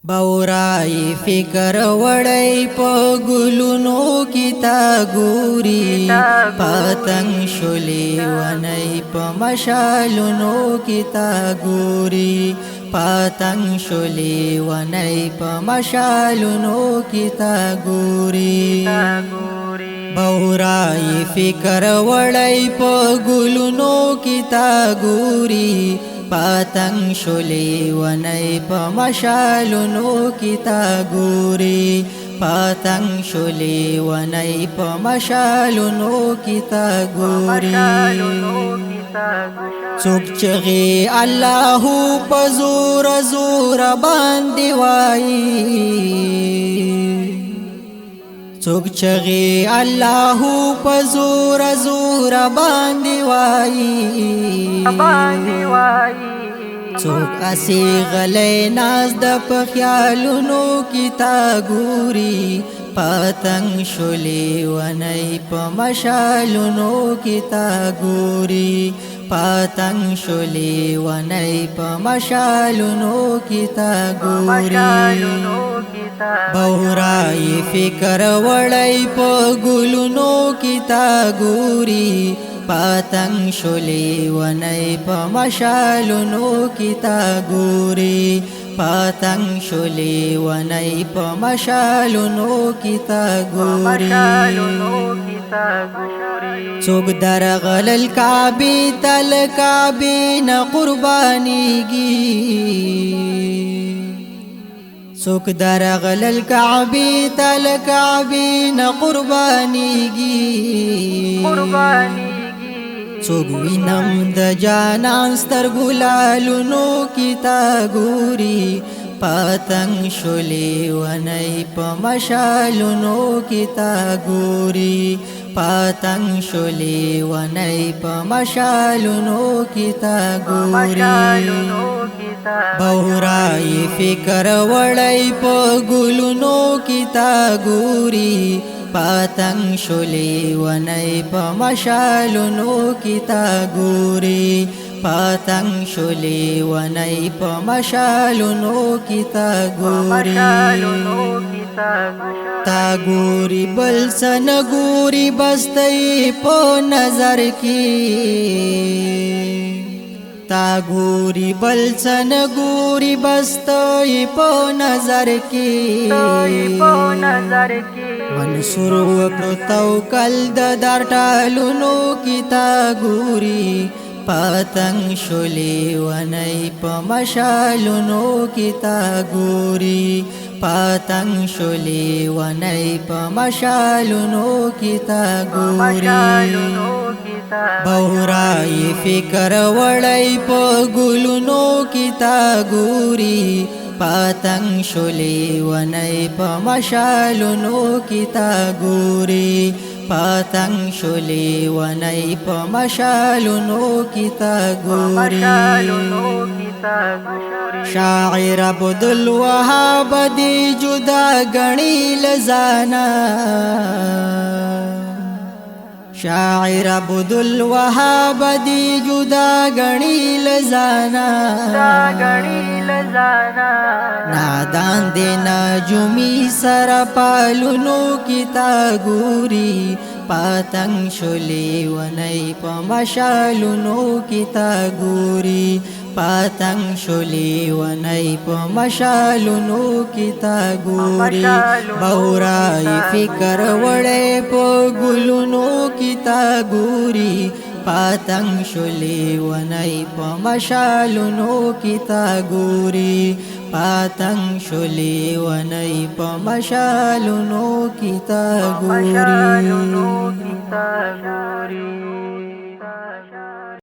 بورای فکر وړی په ګلونو کی تا ګوري پتنګ شولې ونی په مشالونو کی تا ګوري پتنګ شولې ونی په مشالونو کی تا ګوري بورای فکر وړی په ګلونو کی تا ګوري پتنګ شولې ونی په مشالونو کی تا ګوري پتنګ شولې ونی په مشالونو کی تا ګوري څوک چغي الله په زور زور باندې وایي څوک چغي الله په زور زور باندې وایي څوک اسی غلې ناز د په خیالونو کی تا ګوري پتنګ شولې ونی په مشالونو کی تا ګوري پتنګ شولې ونی په مشالونو کی تا ګوري بورای فکر وړی په ګلونو کی تا ګوري پتنګ شولې ونی په مشالونو کی تا ګوري پتنګ شولې ونی په مشالونو کی تا ګوري څوک درغلل کعبه تل کعبه نه قربانيږي څوک درغلل کعبه تل کعبه نه قربانيږي څوک وینم د جانان سترګو لالونو کی تا ګوري پتنګ شولې ونی په مشالونو کی تا ګوري پتنګ شولې ونی په مشالونو کی تا ګوري بورای فکر وړی په ګلونو کی تا ګوري پتنګ شولې ونی په مشالونو کی تا ګوري پتنګ شولې ونی په مشالونو کی تا ګوري تا ګوري بل سن ګوري بستې په نظر کی تا ګوري بل سن ګوري بستې په نظر کی منصور وکړو توکل د دار ټالونو کی تا ګوري پتنګ شولې ونی په مشالونو کی تا ګوري پتنګ شولې ونی په مشالونو کی تا ګوري بورای فکر وړی په ګلونو کی تا ګوري پتنګ شولې ونی په مشالونو کی تا ګوري پتنګ شولې ونی په مشالونو کی تا ګوري شاعر عبدالوهاب دی جدا غنی لزانا شاعر عبدالوهاب دی جدا غنی لزانا نادان دی نجومی سر پالونو کی تا ګوري پتنګ شولې ونی په مشالونو کی تا ګوري پتنګ شولې ونی په مشالونو کی تا ګوري بورای فکر وړی په ګلونو کی تا ګوري پتنګ شولې ونی په مشالونو کی تا ګوري پتنګ شولې ونی په مشالونو کی تا ګوري